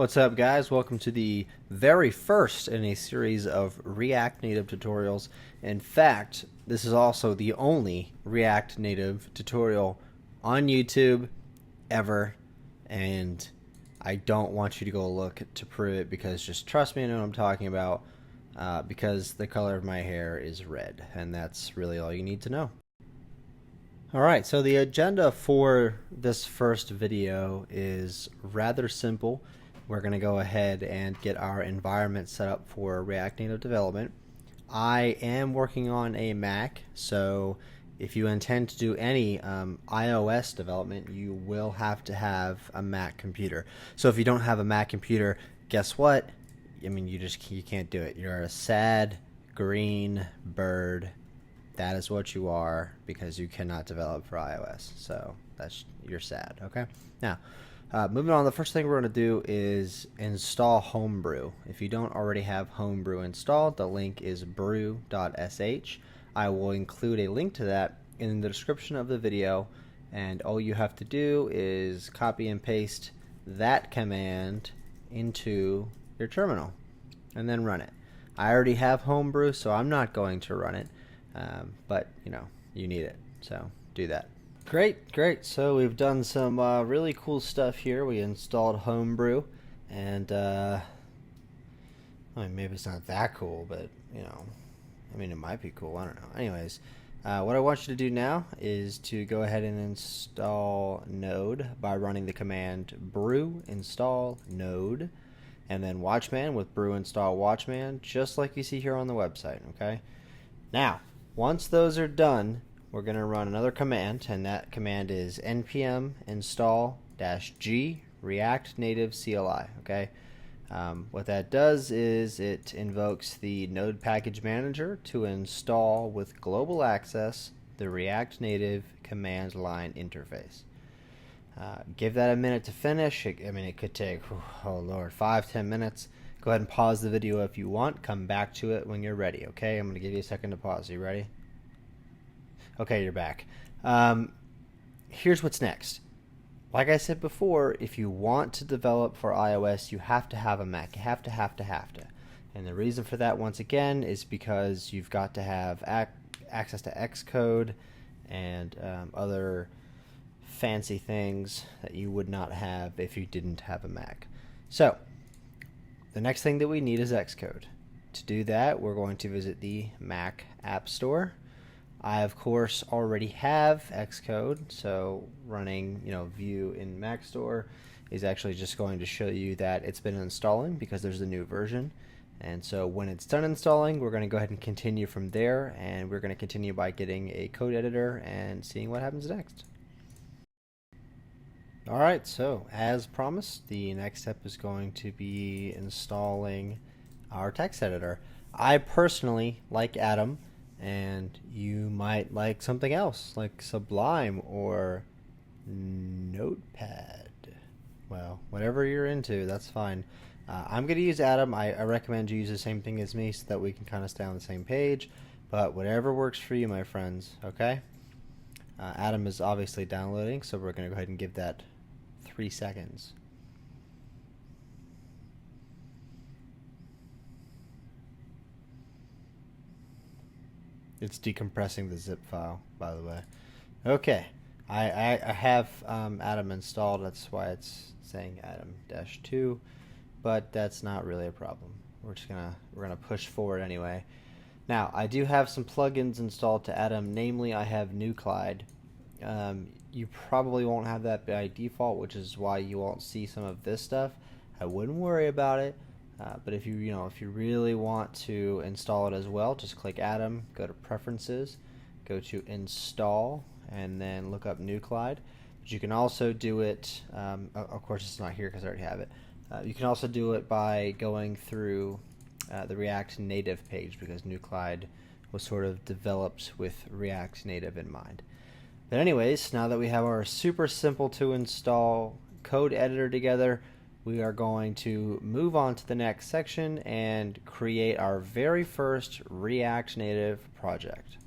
What's up, guys? Welcome to the very first in a series of React Native tutorials. In fact, this is also the only React Native tutorial on YouTube ever, and I don't want you to go look to prove it because just trust me, I know what I'm talking about, because the color of my hair is red, and that's really all you need to know. Alright, so the agenda for this first video is rather simple. We're going to go ahead and get our environment set up for React Native development. I am working on a Mac, so if you intend to do any iOS development, you will have to have a Mac computer. So if you don't have a Mac computer, guess what? I mean, you can't do it. You're a sad green bird. That is what you are, because you cannot develop for iOS. So you're sad. Okay. Now, moving on, the first thing we're going to do is install HomeBrew. If you don't already have HomeBrew installed, the link is brew.sh. I will include a link to that in the description of the video, and all you have to do is copy and paste that command into your terminal and then run it. I already have HomeBrew, so I'm not going to run it, but you need it, so do that. Great. So we've done some really cool stuff here. We installed HomeBrew, and I mean, maybe it's not that cool, but I mean, it might be cool. I don't know. Anyways, what I want you to do now is to go ahead and install Node by running the command brew install node, and then Watchman with brew install Watchman, just like you see here on the website. Okay. Now, once those are done, we're going to run another command, and that command is npm install -g react native CLI. Okay, what that does is it invokes the Node package manager to install with global access the React Native command line interface. Give that a minute to finish. I mean, it could take, oh Lord, 5-10 minutes. Go ahead and pause the video if you want. Come back to it when you're ready. Okay, I'm going to give you a second to pause. You ready? Okay, you're back. Here's what's next. Like I said before, if you want to develop for iOS, you have to have a Mac. You have to. And the reason for that, once again, is because you've got to have access to Xcode and other fancy things that you would not have if you didn't have a Mac. So, the next thing that we need is Xcode. To do that, we're going to visit the Mac App Store. I, of course, already have Xcode, so running view in Mac Store is actually just going to show you that it's been installing because there's a new version. And so when it's done installing, we're going to go ahead and continue from there, and we're going to continue by getting a code editor and seeing what happens next. Alright, so as promised, the next step is going to be installing our text editor. I personally like Atom, and you might like something else, like Sublime or Notepad. Well, whatever you're into, that's fine. I'm going to use Atom. I recommend you use the same thing as me so that we can kind of stay on the same page, but whatever works for you, my friends, okay? Atom is obviously downloading, so we're going to go ahead and give that 3 seconds. It's decompressing the zip file, by the way. Okay, I have Atom installed. That's why it's saying Atom-2, but that's not really a problem. We're gonna push forward anyway. Now, I do have some plugins installed to Atom. Namely, I have Nuclide. You probably won't have that by default, which is why you won't see some of this stuff. I wouldn't worry about it. But if you really want to install it as well, just click Atom, go to Preferences, go to Install, and then look up Nuclide. But you can also do it, of course it's not here because I already have it. You can also do it by going through the React Native page, because Nuclide was sort of developed with React Native in mind. But anyways, now that we have our super simple to install code editor together, we are going to move on to the next section and create our very first React Native project.